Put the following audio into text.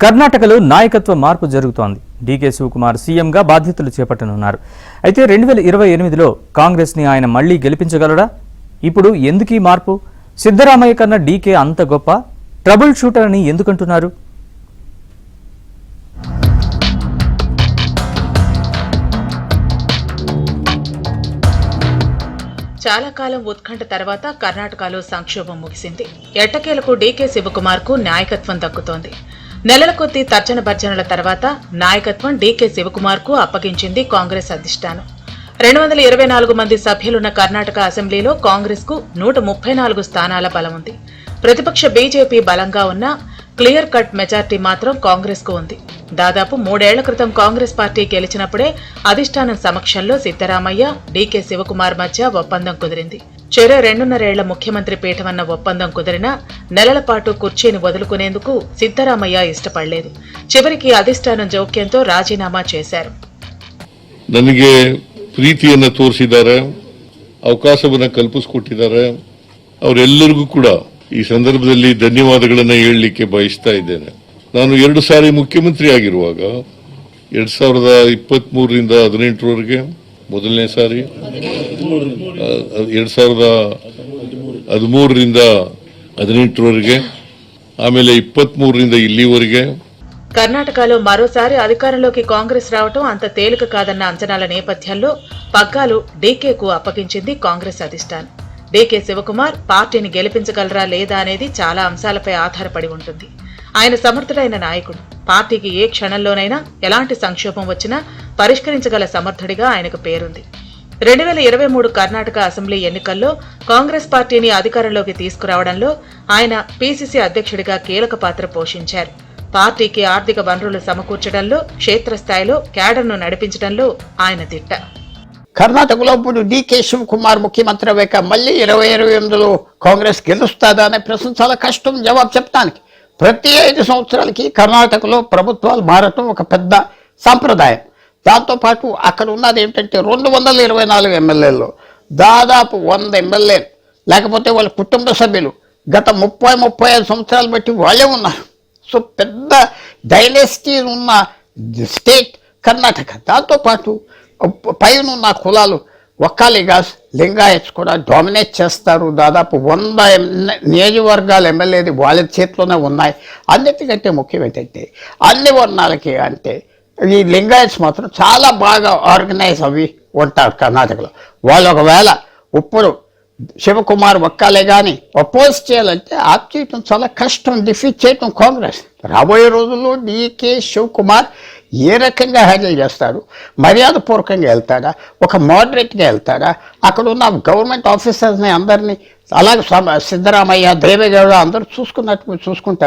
కర్ణాటకలో నాయకత్వ మార్పు జరుగుతోంది. డీకే శివకుమార్ సీఎంగా బాధ్యతలు చేపట్టనున్నారు. అయితే 2028లో కాంగ్రెస్ని ఆయన మళ్లీ గెలిపించగలరా? ఇప్పుడు ఎందుకీ మార్పు? సిద్ధరామయ్య కన్నా డీకే అంత గొప్ప ట్రబుల్ షూటర్ అని ఎందుకంటున్నారు? చాలా కాలం ఉత్కంఠ తర్వాత కర్ణాటకలో సంక్షోభం ముగిసింది. ఎట్టకేలకు డీకే శివకుమార్ కు నాయకత్వం దక్కుతోంది. నెలల కొద్దీ తర్జన భర్జనల తర్వాత నాయకత్వం డీకే శివకుమార్ కు అప్పగించింది కాంగ్రెస్ అధిష్టానం. 224 మంది సభ్యులున్న కర్ణాటక అసెంబ్లీలో కాంగ్రెస్ కు 134 స్థానాల బలం ఉంది. ప్రతిపక్ష బీజేపీ బలంగా ఉన్న క్లియర్ కట్ మెజార్టీ మాత్రం కాంగ్రెస్ కు ఉంది. దాదాపు 3 ఏళ్ల క్రితం కాంగ్రెస్ పార్టీ గెలిచినప్పుడే అధిష్టానం సమక్షంలో సిద్ధరామయ్య, డీకే శివకుమార్ మధ్య ఒప్పందం కుదిరింది. చెరో 2.5 ఏళ్ల ముఖ్యమంత్రి పీఠమన్న ఒప్పందం కుదిరినా నెలల పాటు కుర్చీని వదులుకునేందుకు సిద్ధరామయ్య ఇష్టపడలేదు. చివరికి అధిష్టానం జోక్యంతో రాజీనామా చేశారు. ನನಗೆ ಪ್ರೀತಿಯನ್ನು ತೋರಿಸಿದ್ದಾರೆ, ಅವಕಾಶವನ್ನು ಕಲ್ಪಿಸಿಕೊಟ್ಟಿದ್ದಾರೆ. ಅವರೆಲ್ಲರಿಗೂ ಕೂಡ ಈ ಸಂದರ್ಭದಲ್ಲಿ ಧನ್ಯವಾದಗಳನ್ನು ಹೇಳಲಿಕ್ಕೆ ಬಯಸ್ತಾ ಇದ್ದೇನೆ. ನಾನು 2 ಸಾರಿ ಮುಖ್ಯಮಂತ್ರಿ ಆಗಿರುವಾಗ 2023ರಿಂದ 18ರವರೆಗೆ ಮೊದಲನೇ ಸಾರಿ, 2013ರಿಂದ 18ರವರೆಗೆ, ಆಮೇಲೆ 23ರಿಂದ ಇಲ್ಲಿವರೆಗೆ. కర్ణాటకలో మరోసారి అధికారంలోకి కాంగ్రెస్ రావటం అంత తేలిక కాదన్న అంచనాల నేపథ్యంలో పగ్గాలు డీకేకు అప్పగించింది కాంగ్రెస్ అధిష్టానం. డీకే శివకుమార్ పార్టీని గెలిపించగలరా లేదా అనేది చాలా అంశాలపై ఆధారపడి ఉంటుంది. ఆయన సమర్థుడైన నాయకుడు. పార్టీకి ఏ క్షణంలోనైనా ఎలాంటి సంక్షోభం వచ్చినా పరిష్కరించగల సమర్థుడిగా ఆయనకు పేరుంది. 2023 కర్ణాటక అసెంబ్లీ ఎన్నికల్లో కాంగ్రెస్ పార్టీని అధికారంలోకి తీసుకురావడంలో ఆయన పీసీసీ అధ్యక్షుడిగా కీలక పాత్ర పోషించారు. పార్టీకి ఆర్థిక వనరులు సమకూర్చడంలో, క్షేత్రస్థాయిలో క్యాడర్ను నడిపించడంలో ఆయన దిట్ట. కర్ణాటకలో ఇప్పుడు డీకే శివకుమార్ ముఖ్యమంత్రి అయ్యాక మళ్ళీ 2028లో కాంగ్రెస్ గెలుస్తుందా అనే ప్రశ్న చాలా కష్టం జవాబు చెప్పడానికి. ప్రతి 5 సంవత్సరాలకి కర్ణాటకలో ప్రభుత్వాలు మారటం ఒక పెద్ద సాంప్రదాయం. దాంతోపాటు అక్కడ ఉన్నది ఏంటంటే 224 ఎమ్మెల్యేల్లో దాదాపు 100 ఎమ్మెల్యేలు లేకపోతే వాళ్ళ కుటుంబ సభ్యులు గత 30-35 సంవత్సరాలు బట్టి వాళ్ళే ఉన్నారు. సో పెద్ద డైనెస్టీ ఉన్న స్టేట్ కర్ణాటక. దాంతోపాటు పైన ఉన్న కులాలు ఒక్కాలిగాస్, లింగాయత్స్ కూడా డామినేట్ చేస్తారు. దాదాపు 100 నియోజకవర్గాల ఎమ్మెల్యేది వాళ్ళ చేతిలోనే ఉన్నాయి. అన్నిటికంటే ముఖ్యం ఏంటంటే అన్ని వర్ణాలకి అంటే ఈ లింగాయత్స్ మాత్రం చాలా బాగా ఆర్గనైజ్ అవి ఉంటారు కర్ణాటకలో. వాళ్ళు ఒకవేళ ఇప్పుడు శివకుమార్ ఒక్కాలే కానీ అపోజ్ చేయాలంటే ఆప్ చేయటం చాలా కష్టం, డిఫీట్ చేయటం కాంగ్రెస్. రాబోయే రోజుల్లో డీకే శివకుమార్ ఏ రకంగా హ్యాండిల్ చేస్తాడు? మర్యాదపూర్వకంగా వెళ్తాడా? ఒక మోడరేట్గా వెళ్తాడా? అక్కడ ఉన్న గవర్నమెంట్ ఆఫీసర్స్ని అందరినీ అలాగే సిద్ధరామయ్య, దేవేగౌడ అందరూ చూసుకున్నట్టు చూసుకుంటారు.